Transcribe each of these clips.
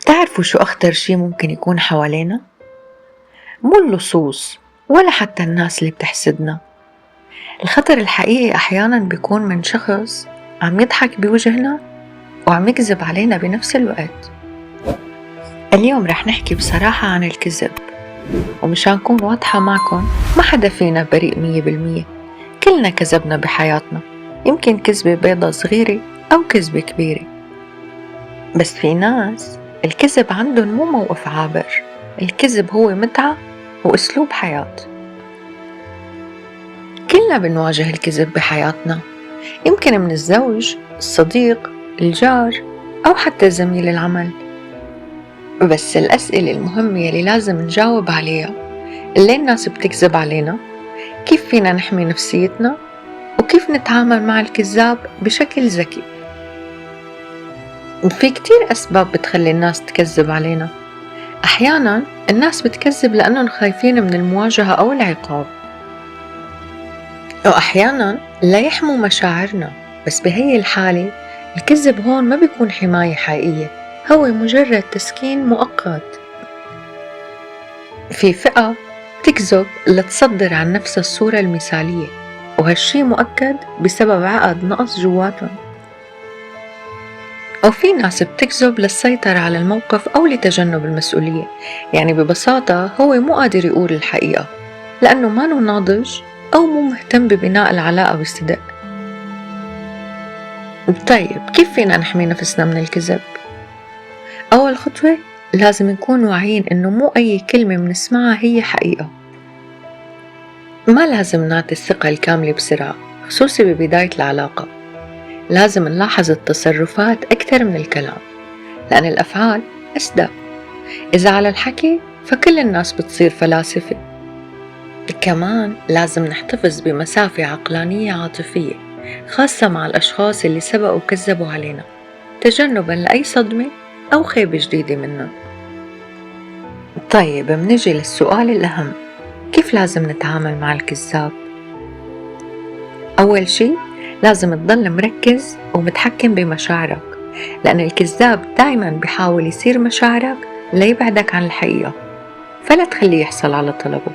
تعرفوا شو أخطر شي ممكن يكون حوالينا؟ مو اللصوص ولا حتى الناس اللي بتحسدنا. الخطر الحقيقي أحياناً بيكون من شخص عم يضحك بوجهنا وعم يكذب علينا بنفس الوقت. اليوم رح نحكي بصراحة عن الكذب، ومشان نكون واضحة معكم ما حدا فينا بريء 100%. كلنا كذبنا بحياتنا، يمكن كذبة بيضة صغيرة أو كذبة كبيرة. بس في ناس الكذب عندهم مو موقف عابر، الكذب هو متعة وأسلوب حياة. كلنا بنواجه الكذب بحياتنا، يمكن من الزوج، الصديق، الجار، أو حتى زميل العمل. بس الأسئلة المهمة يلي لازم نجاوب عليها: ليه الناس بتكذب علينا؟ كيف فينا نحمي نفسيتنا؟ وكيف نتعامل مع الكذاب بشكل ذكي؟ في كتير أسباب بتخلي الناس تكذب علينا. أحياناً الناس بتكذب لأنهم خايفين من المواجهة أو العقاب، وأحياناً لا يحموا مشاعرنا. بس بهي الحالة الكذب هون ما بيكون حماية حقيقية، هو مجرد تسكين مؤقت. في فئة تكذب لتصدر عن نفسها الصورة المثالية، وهالشي مؤكد بسبب عقد نقص جواتهم. وفي ناس بتكذب للسيطرة على الموقف أو لتجنب المسؤولية، يعني ببساطة هو مو قادر يقول الحقيقة لأنه مانو ناضج أو مو مهتم ببناء العلاقة بصدق. طيب كيف فينا نحمي نفسنا من الكذب؟ أول خطوة لازم نكون واعيين إنه مو أي كلمة منسمعها هي حقيقة. ما لازم نعطي الثقة الكاملة بسرعة، خصوصي ببداية العلاقة. لازم نلاحظ التصرفات أكثر من الكلام، لأن الأفعال أصدق. إذا على الحكي فكل الناس بتصير فلاسفة. كمان لازم نحتفظ بمسافة عقلانية عاطفية، خاصة مع الأشخاص اللي سبقوا كذبوا علينا، تجنباً لأي صدمة أو خيبة جديدة منهم. طيب منجي للسؤال الأهم: كيف لازم نتعامل مع الكذاب؟ أول شي لازم تضل مركز ومتحكم بمشاعرك، لأن الكذاب دايماً بيحاول يصير مشاعرك ليبعدك عن الحقيقة، فلا تخليه يحصل على طلبه.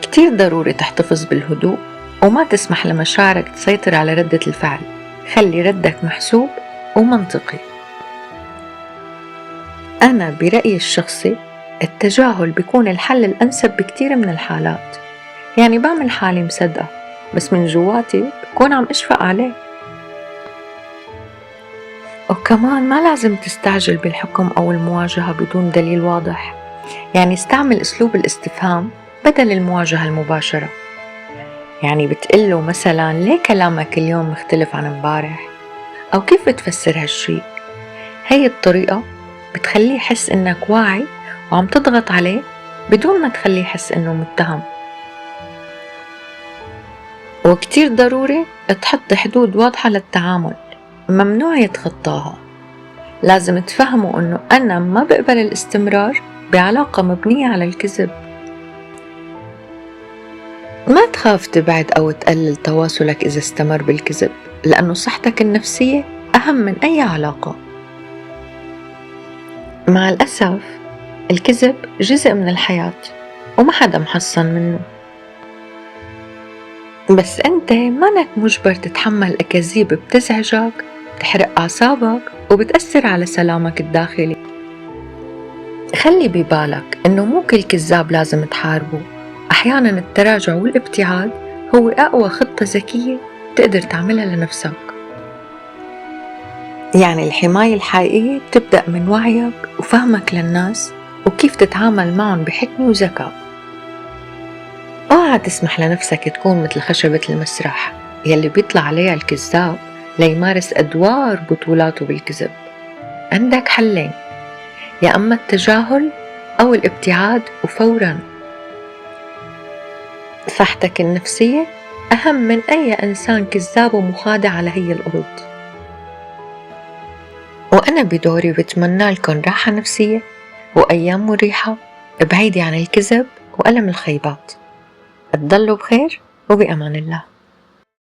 كتير ضروري تحتفظ بالهدوء وما تسمح لمشاعرك تسيطر على ردة الفعل. خلي ردك محسوب ومنطقي. أنا برأيي الشخصي التجاهل بيكون الحل الأنسب بكتير من الحالات. يعني بعمل حالي مصدقة، بس من جواتي بكون عم أشفق عليه. وكمان ما لازم تستعجل بالحكم أو المواجهة بدون دليل واضح. يعني استعمل أسلوب الاستفهام بدل المواجهة المباشرة. يعني بتقله مثلا: ليه كلامك اليوم مختلف عن امبارح؟ أو كيف بتفسر هالشي؟ هاي الطريقة بتخليه يحس إنك واعي وعم تضغط عليه بدون ما تخليه يحس إنه متهم. وكتير ضروري تحط حدود واضحة للتعامل، ممنوع يتخطاها. لازم تفهموا إنه أنا ما بقبل الاستمرار بعلاقة مبنية على الكذب. ما تخاف تبعد أو تقلل تواصلك إذا استمر بالكذب، لأنه صحتك النفسية أهم من أي علاقة. مع الأسف الكذب جزء من الحياة وما حدا محصن منه. بس أنت مانك مجبر تتحمل أكاذيب بتزعجك، بتحرق أعصابك وبتأثر على سلامك الداخلي. خلي ببالك إنه مو كل كذاب لازم تحاربه. أحياناً التراجع والابتعاد هو أقوى خطة ذكية تقدر تعملها لنفسك. يعني الحماية الحقيقية بتبدأ من وعيك وفهمك للناس وكيف تتعامل معهم بحكمة وذكاء. اوعى تسمح لنفسك تكون مثل خشبة المسرح يلي بيطلع عليها الكذاب ليمارس أدوار بطولاته بالكذب. عندك حلين: يا أما التجاهل أو الابتعاد وفوراً. صحتك النفسية أهم من أي إنسان كذاب ومخادع على هي الأرض. وأنا بدوري بتمنى لكم راحة نفسية وأيام مريحة بعيدة عن الكذب وألم الخيبات. تضلوا بخير وبأمان الله.